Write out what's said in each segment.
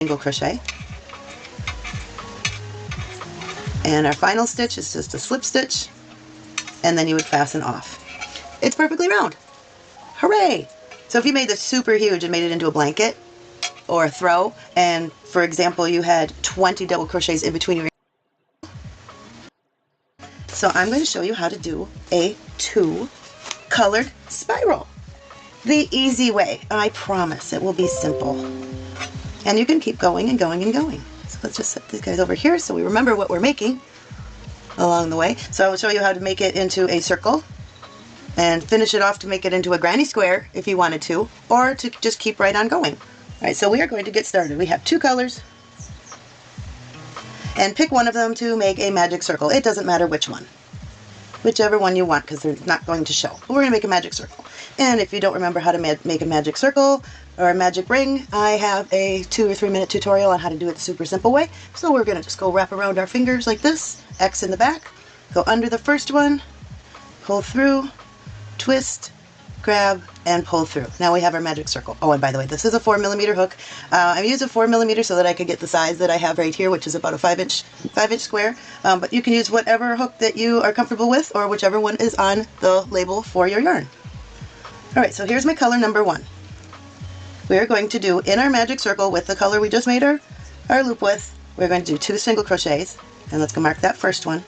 single crochet. And our final stitch is just a slip stitch, and then you would fasten off. It's perfectly round. Hooray! So if you made this super huge and made it into a blanket or a throw, and for example you had 20 double crochets in between your... So I'm going to show you how to do a 2-colored spiral. The easy way. I promise it will be simple. And you can keep going and going and going. So let's just set these guys over here so we remember what we're making along the way. So I will show you how to make it into a circle and finish it off to make it into a granny square if you wanted to, or to just keep right on going. Alright, so we are going to get started. We have 2 colors, and pick one of them to make a magic circle. It doesn't matter which one. Whichever one you want, because they're not going to show. But we're going to make a magic circle. And if you don't remember how to make a magic circle or a magic ring, I have a 2 or 3 minute tutorial on how to do it the super simple way. So we're going to just go wrap around our fingers like this, X in the back, go under the first one, pull through, twist, grab, and pull through. Now we have our magic circle. Oh, and by the way, this is a 4mm hook. I use a 4mm so that I could get the size that I have right here, which is about a 5-inch square. But you can use whatever hook that you are comfortable with, or whichever one is on the label for your yarn. Alright, so here's my color number 1. We're going to do, in our magic circle with the color we just made our loop with, we're going to do 2 single crochets. And let's go mark that first one.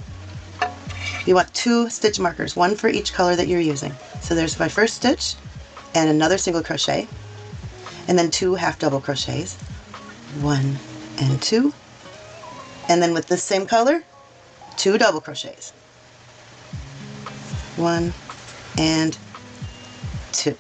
You want 2 stitch markers, 1 for each color that you're using. So there's my first stitch, and another single crochet, and then 2 half double crochets, 1 and 2, and then with this same color, 2 double crochets, 1 and 2.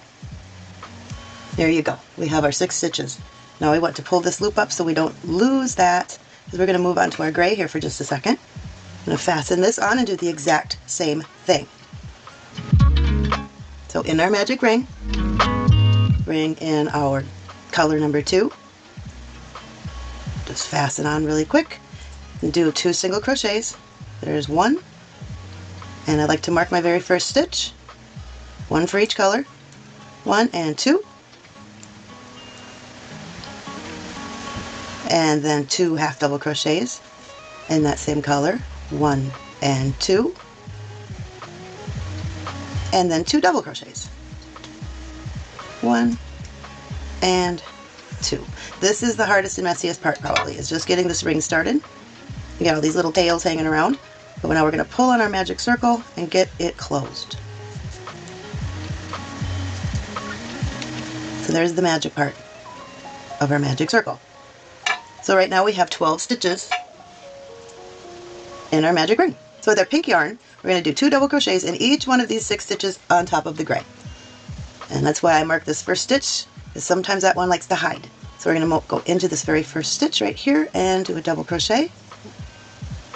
There you go. We have our 6 stitches. Now we want to pull this loop up so we don't lose that, because we're going to move on to our gray here for just a second. I'm going to fasten this on and do the exact same thing. So in our magic ring, bring in our color number 2. Just fasten on really quick and do 2 single crochets. There's 1, and I like to mark my very first stitch. 1 for each color, 1 and 2, and then 2 half double crochets in that same color, 1 and 2, and then 2 double crochets, 1 and 2. This is the hardest and messiest part probably, is just getting this ring started. You got all these little tails hanging around, but now we're going to pull on our magic circle and get it closed. So there's the magic part of our magic circle. So right now we have 12 stitches in our magic ring. So with our pink yarn, we're going to do 2 double crochets in each one of these 6 stitches on top of the gray. And that's why I mark this first stitch, because sometimes that one likes to hide. So we're going to go into this very first stitch right here and do a double crochet,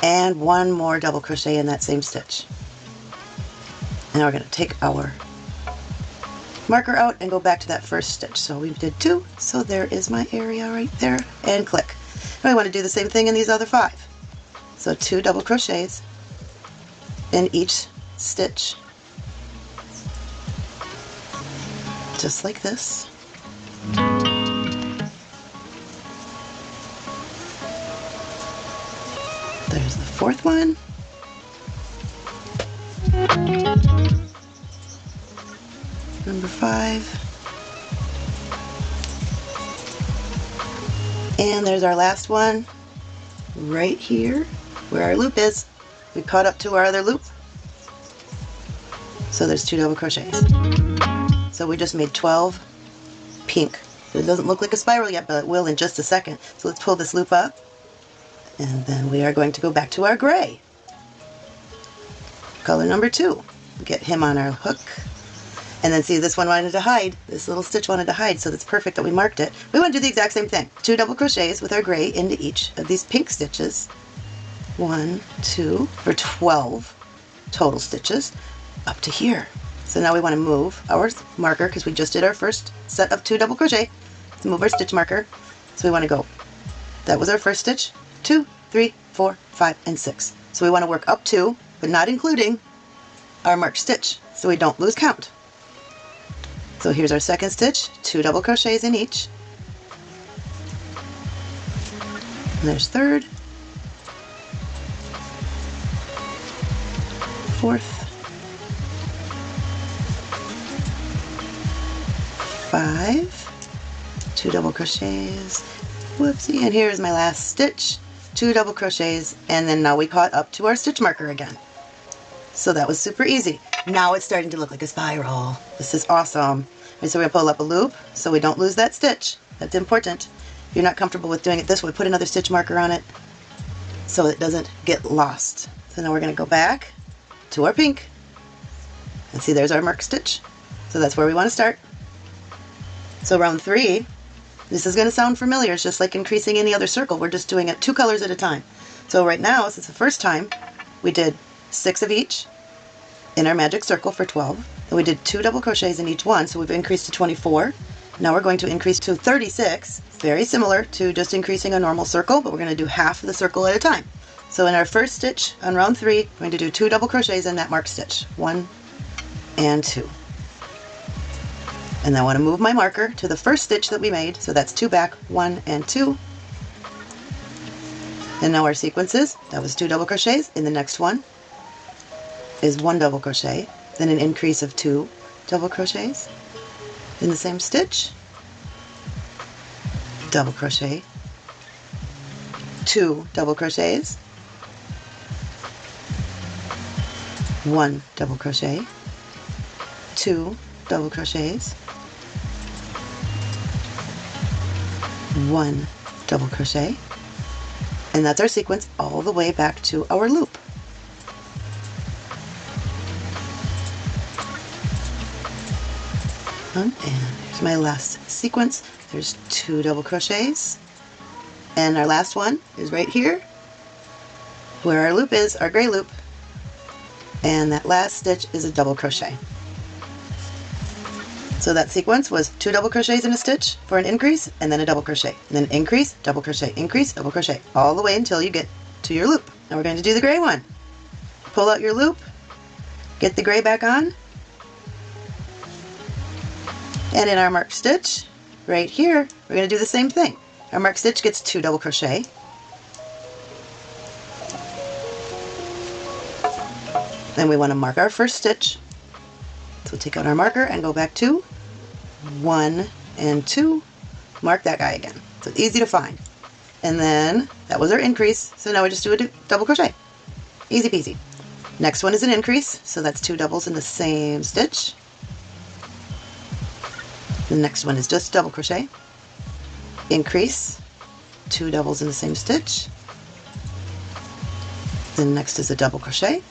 and 1 more double crochet in that same stitch. And now we're going to take our marker out and go back to that first stitch. So we did 2, so there is my area right there, and click. Now I want to do the same thing in these other 5. So 2 double crochets in each stitch, just like this. There's the 4th one. Number 5. And there's our last one right here where our loop is. We caught up to our other loop. So there's 2 double crochets. So we just made 12 pink. It doesn't look like a spiral yet, but it will in just a second. So let's pull this loop up, and then we are going to go back to our gray. Color number 2. Get him on our hook. And then see, this one wanted to hide. This little stitch wanted to hide, so that's perfect that we marked it. We want to do the exact same thing. 2 double crochets with our gray into each of these pink stitches. 1, 2, for 12 total stitches up to here. So now we want to move our marker, because we just did our first set of 2 double crochet, to move our stitch marker. So we want to go, that was our first stitch, 2, 3, 4, 5, and 6. So we want to work up to, but not including our marked stitch, so we don't lose count. So here's our second stitch, 2 double crochets in each, And there's third, fourth, 5, 2 double crochets, whoopsie, and here's my last stitch, 2 double crochets, and then now we caught up to our stitch marker again. So that was super easy. Now it's starting to look like a spiral. This is awesome. And so we're gonna pull up a loop so we don't lose that stitch. That's important. If you're not comfortable with doing it this way, put another stitch marker on it so it doesn't get lost. So now we're gonna go back to our pink. And see, there's our mark stitch. So that's where we wanna start. So round 3, this is gonna sound familiar. It's just like increasing any other circle. We're just doing it 2 colors at a time. So right now, since the first time, we did 6 of each in our magic circle for 12. And we did 2 double crochets in each one, so we've increased to 24. Now we're going to increase to 36, very similar to just increasing a normal circle, but we're going to do half of the circle at a time. So in our first stitch on round 3, we're going to do 2 double crochets in that marked stitch, 1 and 2. And then I want to move my marker to the first stitch that we made, so that's 2 back, 1 and 2. And now our sequences, that was 2 double crochets. In the next one is 1 double crochet, then an increase of 2 double crochets in the same stitch, double crochet, 2 double crochets, 1 double crochet, 2 double crochets, 1 double crochet, and that's our sequence all the way back to our loop. And here's my last sequence. There's 2 double crochets, and our last one is right here where our loop is, our gray loop, and that last stitch is a double crochet. So that sequence was 2 double crochets in a stitch for an increase, and then a double crochet, and then increase, double crochet, increase, double crochet, all the way until you get to your loop. Now we're going to do the gray one. Pull out your loop, get the gray back on, and in our marked stitch right here, we're going to do the same thing. Our marked stitch gets 2 double crochet, then we want to mark our first stitch. So take out our marker and go back to 1 and 2, mark that guy again. So it's easy to find. And then that was our increase, so now we just do a double crochet. Easy peasy. Next one is an increase, so that's 2 doubles in the same stitch. The next one is just double crochet, increase, 2 doubles in the same stitch. Then next is a double crochet,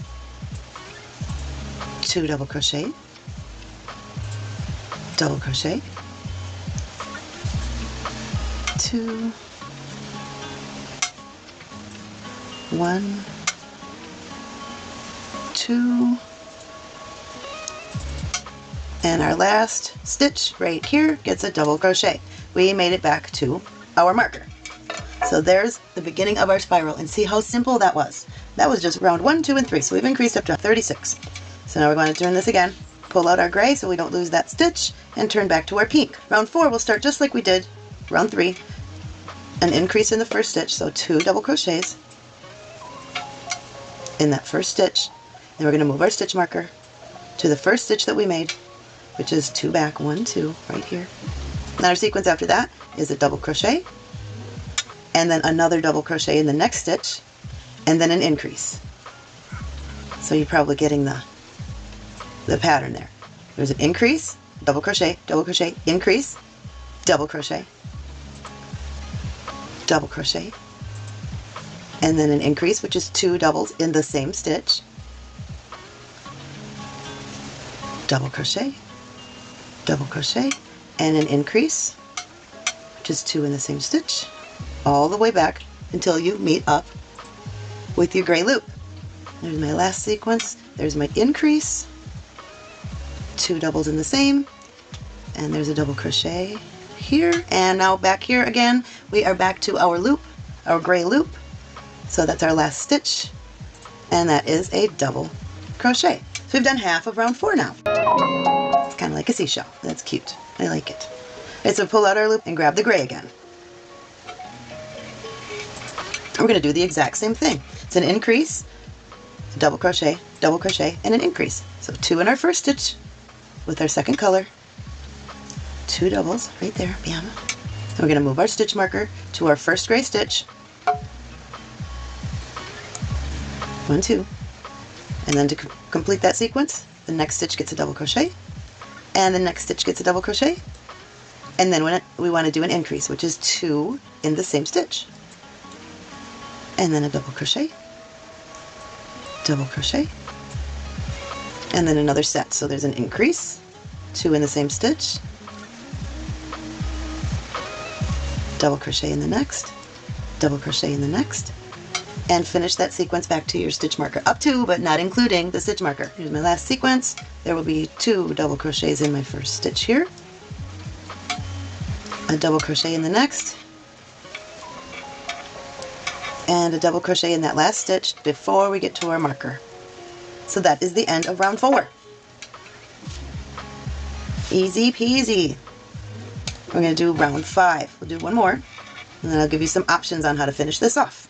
2 double crochet, double crochet, 2, 1, 2, and our last stitch right here gets a double crochet. We made it back to our marker. So there's the beginning of our spiral, and see how simple that was. That was just round 1, 2, and 3, so we've increased up to 36. So now we're going to turn this again, pull out our gray so we don't lose that stitch, and turn back to our pink. Round 4 we'll start just like we did round 3, an increase in the first stitch, so 2 double crochets in that first stitch. Then we're going to move our stitch marker to the first stitch that we made, which is 2 back, 1, 2, right here. Then our sequence after that is a double crochet, and then another double crochet in the next stitch, and then an increase. So you're probably getting the pattern there. There's an increase, double crochet, increase, double crochet, and then an increase, which is 2 doubles in the same stitch, double crochet, and an increase, which is 2 in the same stitch, all the way back until you meet up with your gray loop. There's my last sequence, there's my increase, 2 doubles in the same, and there's a double crochet here, and now back here again we are back to our loop, our gray loop. So that's our last stitch, and that is a double crochet. So we've done half of round 4 now. It's kind of like a seashell. That's cute. I like it. Okay, so pull out our loop and grab the gray again. We're going to do the exact same thing. It's an increase, a double crochet, and an increase. So 2 in our first stitch with our second color, 2 doubles right there, bam. And we're going to move our stitch marker to our first gray stitch, 1, 2, and then to complete that sequence, the next stitch gets a double crochet, and the next stitch gets a double crochet, and then we want to do an increase, which is 2 in the same stitch, and then a double crochet, and then another set. So there's an increase, 2 in the same stitch, double crochet in the next, double crochet in the next, and finish that sequence back to your stitch marker, up to but not including the stitch marker. Here's my last sequence. There will be 2 double crochets in my first stitch here, a double crochet in the next, and a double crochet in that last stitch before we get to our marker. So that is the end of round 4. Easy peasy. We're going to do round 5. We'll do one more, and then I'll give you some options on how to finish this off.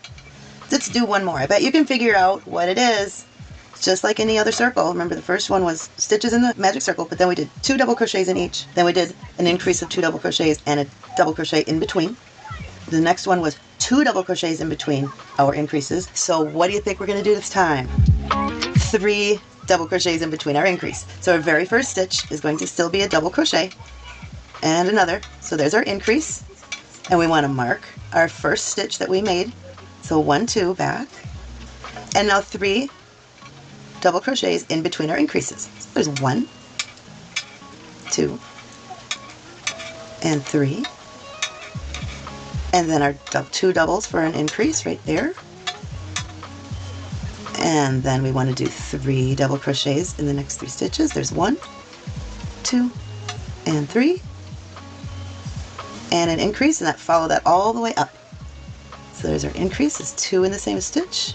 Let's do one more. I bet you can figure out what it is. It's just like any other circle. Remember, the first one was stitches in the magic circle, but then we did 2 double crochets in each. Then we did an increase of 2 double crochets and a double crochet in between. The next one was 2 double crochets in between our increases. So what do you think we're going to do this time? 3 double crochets in between our increase. So our very first stitch is going to still be a double crochet and another. So there's our increase, and we want to mark our first stitch that we made. So 1, 2, back, and now 3 double crochets in between our increases. So there's 1, 2, and 3, and then our 2 doubles for an increase right there, and then we want to do 3 double crochets in the next 3 stitches. There's 1, 2, and 3, and an increase, and follow that all the way up. So there's our increase, is 2 in the same stitch,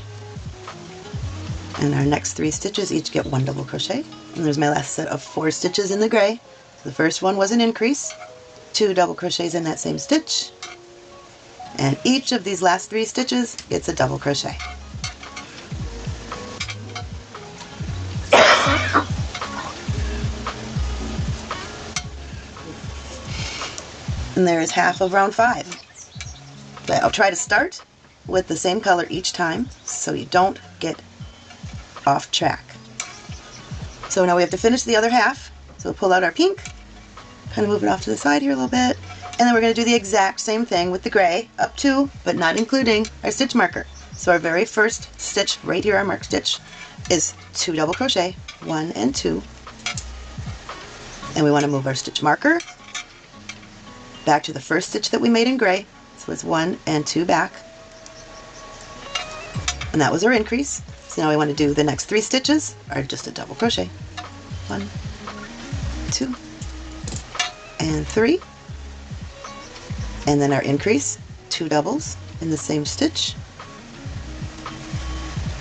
and our next 3 stitches each get 1 double crochet. And there's my last set of 4 stitches in the gray. So the first one was an increase, 2 double crochets in that same stitch, and each of these last 3 stitches gets a double crochet. And there is half of round 5. But I'll try to start with the same color each time so you don't get off track. So now we have to finish the other half. So we'll pull out our pink, kind of move it off to the side here a little bit, and then we're going to do the exact same thing with the gray, up to but not including our stitch marker. So our very first stitch right here, our mark stitch, is 2 double crochet, 1 and 2, and we want to move our stitch marker back to the first stitch that we made in gray. So it's 1 and 2 back, and that was our increase. So now we want to do the next 3 stitches are just a double crochet, 1, 2, and 3, and then our increase, 2 doubles in the same stitch,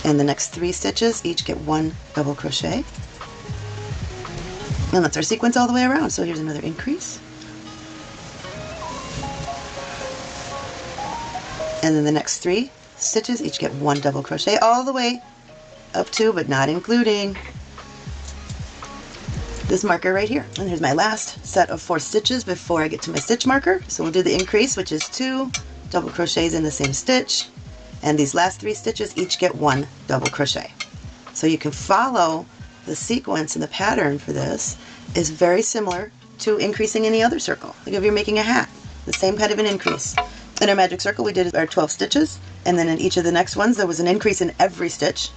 and the next 3 stitches each get 1 double crochet, and that's our sequence all the way around. So here's another increase, and then the next 3 stitches each get 1 double crochet all the way up to but not including this marker right here. And here's my last set of 4 stitches before I get to my stitch marker. So we'll do the increase, which is 2 double crochets in the same stitch, and these last 3 stitches each get 1 double crochet. So you can follow the sequence, and the pattern for this is very similar to increasing any other circle. Like if you're making a hat, the same kind of an increase. In our magic circle we did our 12 stitches, and then in each of the next ones there was an increase in every stitch.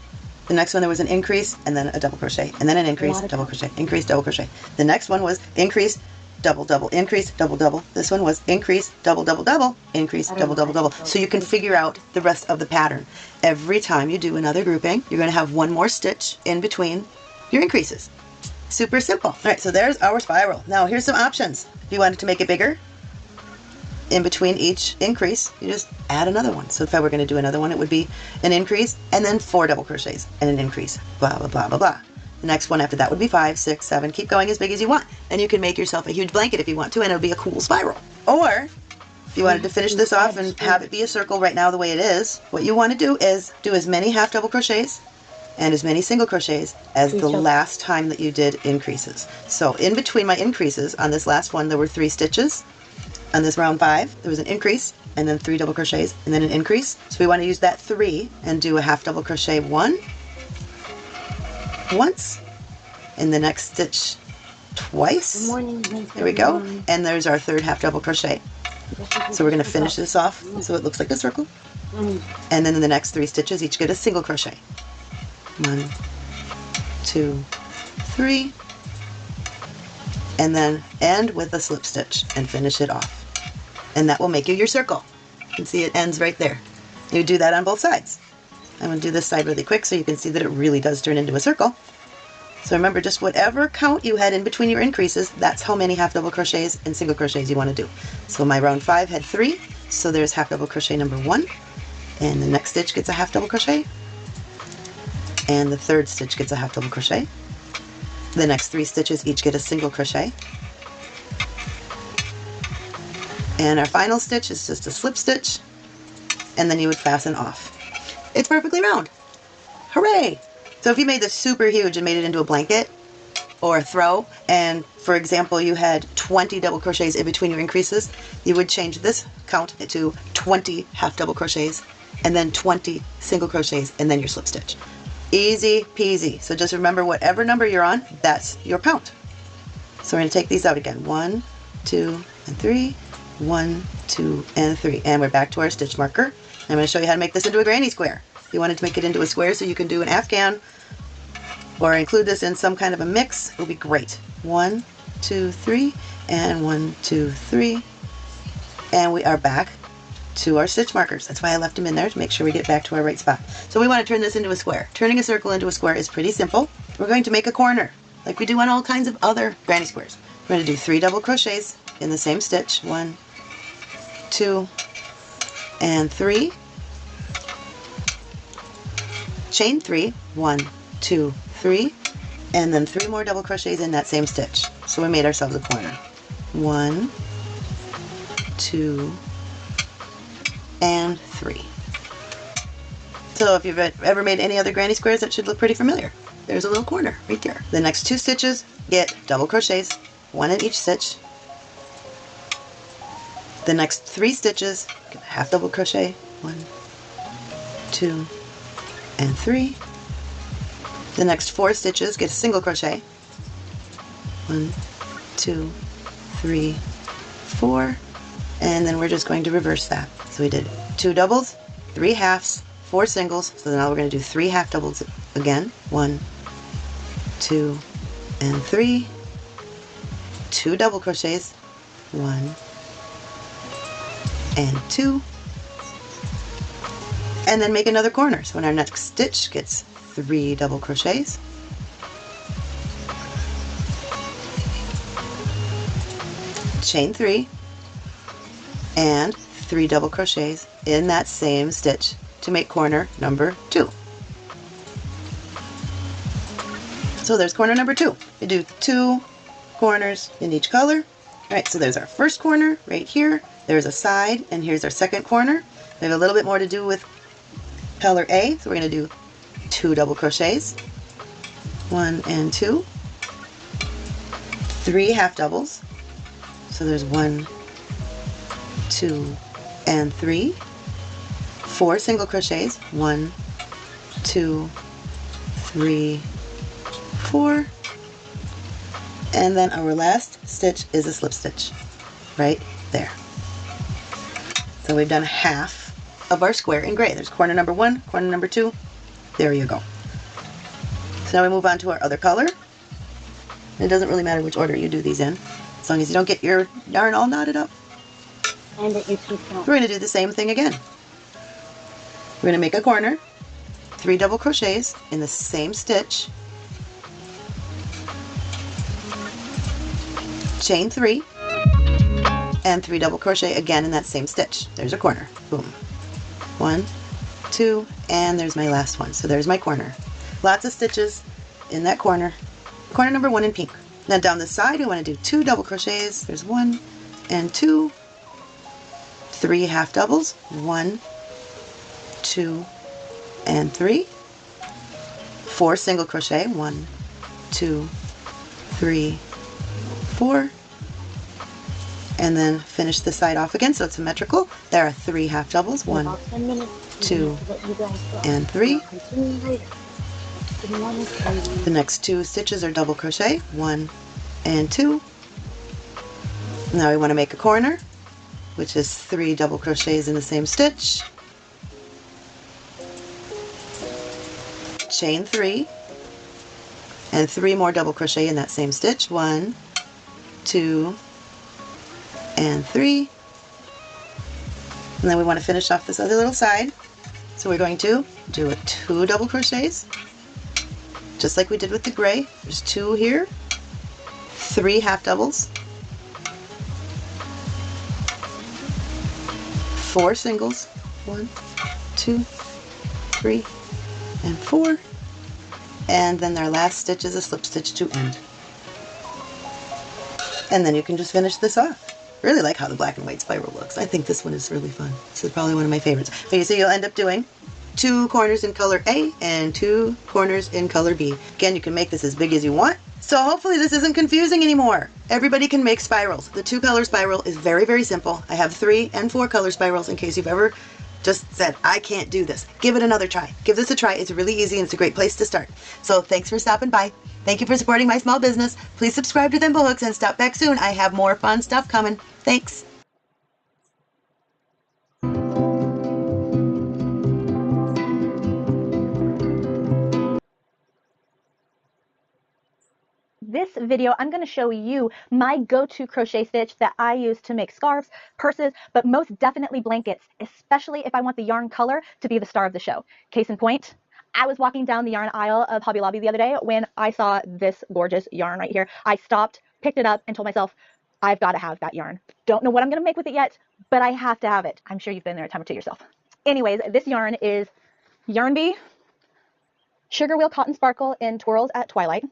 The next one there was an increase and then a double crochet, and then an increase, double crochet, increase, double crochet. The next one was increase, double, double, increase, double, double. This one was increase, double, double, double, increase, double, double, double. So you can figure out the rest of the pattern. Every time you do another grouping, you're going to have 1 more stitch in between your increases. Super simple. All right, so there's our spiral. Now here's some options. If you wanted to make it bigger, in between each increase, you just add another one. So if I were going to do another one, it would be an increase and then 4 double crochets and an increase, blah, blah, blah, blah, blah. The next one after that would be 5, 6, 7. Keep going as big as you want. And you can make yourself a huge blanket if you want to, and it'll be a cool spiral. Or If you wanted to finish this off and have it be a circle right now the way it is, what you want to do is do as many half double crochets and as many single crochets as the last time that you did increases. So in between my increases on this last one, there were 3 stitches. On this round 5, there was an increase and then 3 double crochets and then an increase. So we want to use that 3 and do a half double crochet once, in the next stitch twice. There we go. And there's our 3rd half double crochet. So we're going to finish this off so it looks like a circle. And then in the next 3 stitches, each get a single crochet. 1, 2, 3. And then end with a slip stitch and finish it off. And that will make you your circle. You can see it ends right there. You do that on both sides. I'm going to do this side really quick so you can see that it really does turn into a circle. So remember, just whatever count you had in between your increases, that's how many half double crochets and single crochets you want to do. So my round 5 had 3, so there's half double crochet number 1, and the next stitch gets a half double crochet, and the 3rd stitch gets a half double crochet. The next 3 stitches each get a single crochet, and our final stitch is just a slip stitch, and then you would fasten off. It's perfectly round. Hooray! So if you made this super huge and made it into a blanket or a throw, and for example you had 20 double crochets in between your increases, you would change this count to 20 half double crochets and then 20 single crochets and then your slip stitch. Easy peasy. So just remember, whatever number you're on, that's your count. So we're going to take these out again. 1, 2, and 3. 1, 2, and 3. And we're back to our stitch marker. I'm going to show you how to make this into a granny square. If you wanted to make it into a square so you can do an afghan or include this in some kind of a mix, it would be great. 1, 2, 3, and 1, 2, 3. And we are back to our stitch markers. That's why I left them in there, to make sure we get back to our right spot. So we want to turn this into a square. Turning a circle into a square is pretty simple. We're going to make a corner like we do on all kinds of other granny squares. We're going to do 3 double crochets in the same stitch. 1, 2, and 3. Chain 3, 1, 2, 3, and then 3 more double crochets in that same stitch. So we made ourselves a corner. 1, 2, and 3. So if you've ever made any other granny squares, that should look pretty familiar. There's a little corner right there. The next 2 stitches get double crochets, 1 in each stitch. The next 3 stitches get a half double crochet, 1, 2, and 3. The next 4 stitches get a single crochet, 1, 2, 3, 4, and then we're just going to reverse that. So we did 2 doubles, 3 halves, 4 singles, so now we're going to do 3 half doubles again, 1, 2, and 3, 2 double crochets, 1, and 2, and then make another corner. So in our next stitch gets 3 double crochets, chain 3, and 3 double crochets in that same stitch to make corner number 2. So there's corner number 2. We do 2 corners in each color. Alright, so there's our first corner right here. There's a side, and here's our second corner. We have a little bit more to do with color A, so we're going to do 2 double crochets, 1 and 2, 3 half doubles, so there's 1, 2, and 3, 4 single crochets, 1, 2, 3, 4, and then our last stitch is a slip stitch right there. So we've done half of our square in gray. There's corner number 1, corner number 2. There you go. So now we move on to our other color. It doesn't really matter which order you do these in, as long as you don't get your yarn all knotted up. And that you keep going. We're going to do the same thing again. We're going to make a corner, 3 double crochets in the same stitch, chain 3, and 3 double crochet again in that same stitch. There's a corner. Boom. 1, 2, and there's my last one. So there's my corner. Lots of stitches in that corner. Corner number 1 in pink. Now down the side we want to do 2 double crochets. There's 1 and 2. 3 half doubles, 1, 2, and 3, 4 single crochet, 1, 2, 3, 4, and then finish the side off again so it's symmetrical. There are 3 half doubles, 1, 2, and 3. The next 2 stitches are double crochet, 1 and 2. Now we want to make a corner, which is 3 double crochets in the same stitch, chain 3, and 3 more double crochet in that same stitch, 1, 2, and 3. And then we want to finish off this other little side, so we're going to do a 2 double crochets just like we did with the gray. There's 2 here, 3 half doubles, 4 singles, 1, 2, 3, and 4, and then our last stitch is a slip stitch to end. And then you can just finish this off. Really like how the black and white spiral looks. I think this one is really fun. This is probably one of my favorites. Okay, so you'll end up doing 2 corners in color A and 2 corners in color B. Again, you can make this as big as you want. So hopefully this isn't confusing anymore. Everybody can make spirals. The 2 color spiral is very, very simple. I have 3 and 4 color spirals in case you've ever just said, I can't do this. Give it another try. Give this a try. It's really easy and it's a great place to start. So thanks for stopping by. Thank you for supporting my small business. Please subscribe to Thimblehooks and stop back soon. I have more fun stuff coming. Thanks. This video, I'm going to show you my go-to crochet stitch that I use to make scarves, purses, but most definitely blankets, especially if I want the yarn color to be the star of the show. Case in point, I was walking down the yarn aisle of Hobby Lobby the other day when I saw this gorgeous yarn right here. I stopped, picked it up, and told myself, I've got to have that yarn. Don't know what I'm going to make with it yet, but I have to have it. I'm sure you've been there a time or two yourself. Anyways, this yarn is Yarn Bee Sugar Wheel Cotton Sparkle in Twirls at Twilight.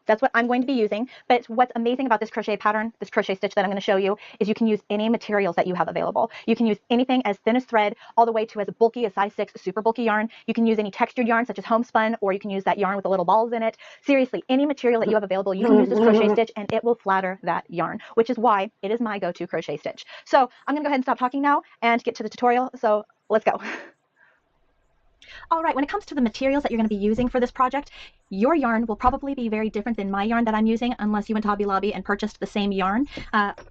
That's what I'm going to be using. But what's amazing about this crochet pattern, this crochet stitch that I'm going to show you, is you can use any materials that you have available. You can use anything as thin as thread all the way to as bulky as size 6 super bulky yarn. You can use any textured yarn such as homespun, or you can use that yarn with the little balls in it. Seriously, any material that you have available, you can use this crochet stitch and it will flatter that yarn, which is why it is my go-to crochet stitch. So I'm going to go ahead and stop talking now and get to the tutorial. So let's go. All right, when it comes to the materials that you're going to be using for this project, your yarn will probably be very different than my yarn that I'm using unless you went to Hobby Lobby and purchased the same yarn.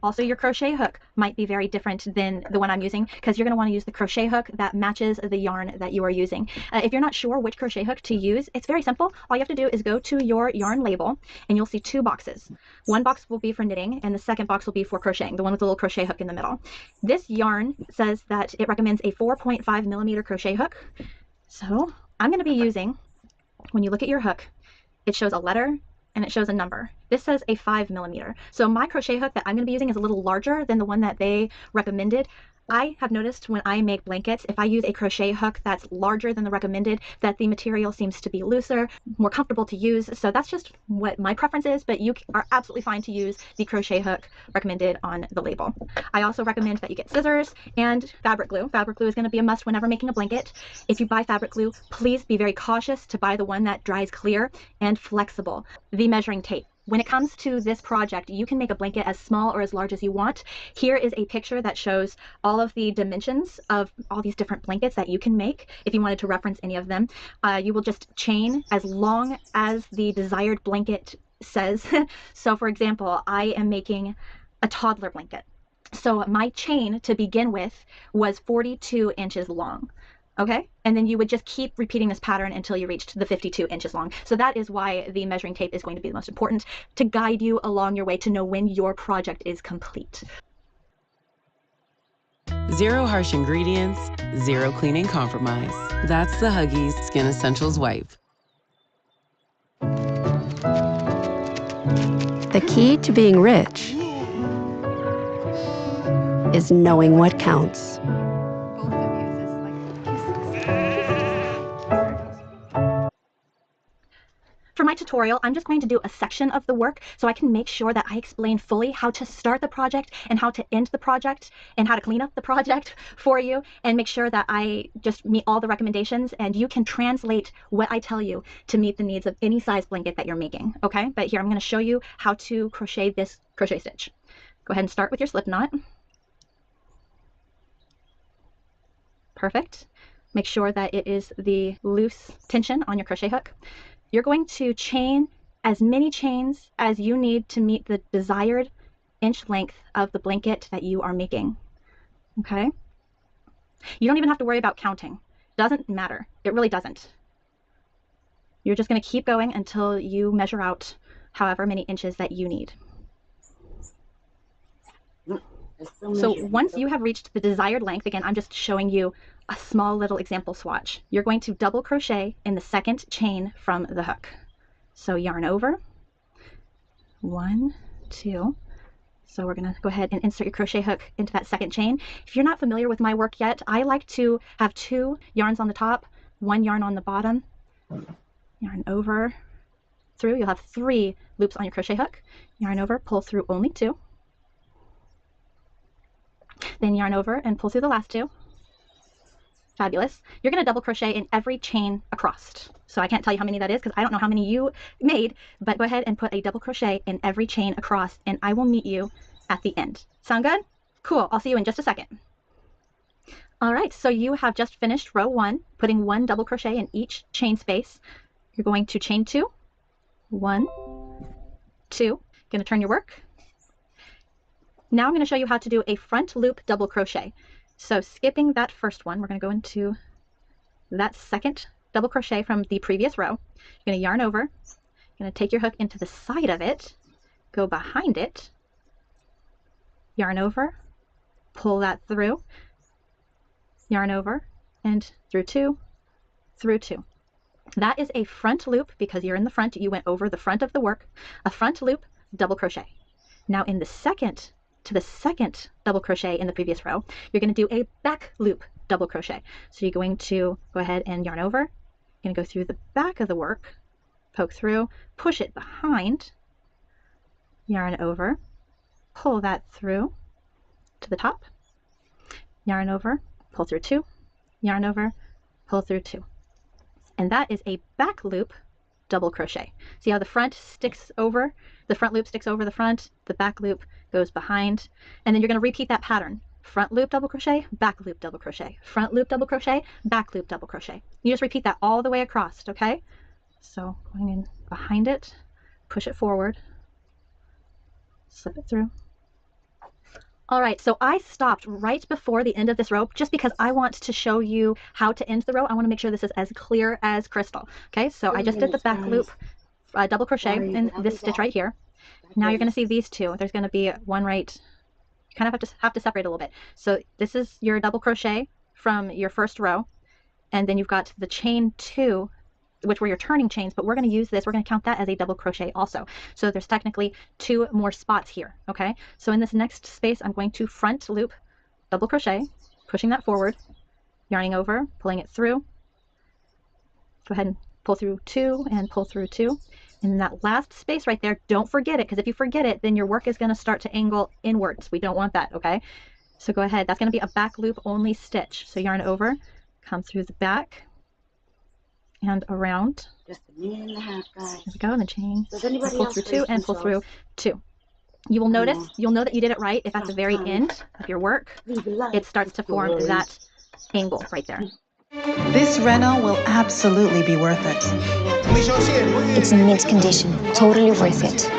Also, your crochet hook might be very different than the one I'm using because you're going to want to use the crochet hook that matches the yarn that you are using. If you're not sure which crochet hook to use, it's very simple. All you have to do is go to your yarn label and you'll see 2 boxes. One box will be for knitting and the second box will be for crocheting, the one with the little crochet hook in the middle. This yarn says that it recommends a 4.5 millimeter crochet hook. So I'm going to be using, when you look at your hook, it shows a letter and it shows a number. This says a 5 millimeter. So my crochet hook that I'm going to be using is a little larger than the one that they recommended. I have noticed when I make blankets, if I use a crochet hook that's larger than the recommended, that the material seems to be looser, more comfortable to use. So that's just what my preference is, but you are absolutely fine to use the crochet hook recommended on the label. I also recommend that you get scissors and fabric glue. Fabric glue is going to be a must whenever making a blanket. If you buy fabric glue, please be very cautious to buy the one that dries clear and flexible. The measuring tape. When it comes to this project, you can make a blanket as small or as large as you want. Here is a picture that shows all of the dimensions of all these different blankets that you can make. If you wanted to reference any of them, you will just chain as long as the desired blanket says. So for example, I am making a toddler blanket. So my chain to begin with was 42 inches long. Okay, and then you would just keep repeating this pattern until you reached the 52 inches long. So that is why the measuring tape is going to be the most important to guide you along your way to know when your project is complete. 0 harsh ingredients, 0 cleaning compromise. That's the Huggies Skin Essentials wipe. The key to being rich is knowing what counts. For my tutorial, I'm just going to do a section of the work so I can make sure that I explain fully how to start the project and how to end the project and how to clean up the project for you and make sure that I just meet all the recommendations and you can translate what I tell you to meet the needs of any size blanket that you're making, okay? But here I'm going to show you how to crochet this crochet stitch. Go ahead and start with your slip knot. Perfect. Make sure that it is the loose tension on your crochet hook. You're going to chain as many chains as you need to meet the desired inch length of the blanket that you are making. Okay? You don't even have to worry about counting. Doesn't matter. It really doesn't. You're just going to keep going until you measure out however many inches that you need. So once you have reached the desired length, again, I'm just showing you a small little example swatch. You're going to double crochet in the second chain from the hook. So yarn over, 1, 2. So we're going to go ahead and insert your crochet hook into that second chain. If you're not familiar with my work yet, I like to have 2 yarns on the top, 1 yarn on the bottom, yarn over, through. You'll have 3 loops on your crochet hook. Yarn over, pull through only 2. Then yarn over and pull through the last 2. Fabulous. You're going to double crochet in every chain across. So I can't tell you how many that is because I don't know how many you made, but go ahead and put a double crochet in every chain across and I will meet you at the end. Sound good? Cool. I'll see you in just a second. All right, so you have just finished row 1, putting 1 double crochet in each chain space. You're going to chain 2, 1, 2. Going to turn your work. Now I'm going to show you how to do a front loop double crochet. So skipping that first one, we're going to go into that second double crochet from the previous row. You're going to yarn over, you're going to take your hook into the side of it, go behind it, yarn over, pull that through, yarn over, and through 2, through 2. That is a front loop because you're in the front, you went over the front of the work, a front loop double crochet. Now in the second double crochet in the previous row, you're going to do a back loop double crochet. So you're going to go ahead and yarn over, you're going to go through the back of the work, poke through, push it behind, yarn over, pull that through to the top, yarn over, pull through 2, yarn over, pull through 2. And that is a back loop double crochet. See how the front sticks over, the front loop sticks over the front, the back loop goes behind, and then you're going to repeat that pattern. Front loop double crochet, back loop double crochet, front loop double crochet, back loop double crochet. You just repeat that all the way across, okay? So going in behind it, push it forward, slip it through. All right, so I stopped right before the end of this row just because I want to show you how to end the row. I want to make sure this is as clear as crystal. Okay, so I just did the back loop double crochet in this stitch right here. Now you're going to see these 2. There's going to be one right, you kind of have to separate a little bit. So this is your double crochet from your first row, and then you've got the chain 2, which were your turning chains, but we're going to use this, we're going to count that as a double crochet also. So there's technically 2 more spots here, okay? So in this next space, I'm going to front loop double crochet, pushing that forward, yarning over, pulling it through. Go ahead and pull through 2 and pull through 2. In that last space right there, don't forget it, because if you forget it, then your work is going to start to angle inwards. We don't want that, okay? So go ahead, that's going to be a back loop only stitch. So yarn over, come through the back, and around. Just a minute and a half, guys. There we go, and the chain. Does anybody Pull else through 2 and pull through 2. You will notice, you'll know that you did it right if at the very end of your work, it starts to form that angle right there. This reno will absolutely be worth it. It's in mint condition, totally worth it.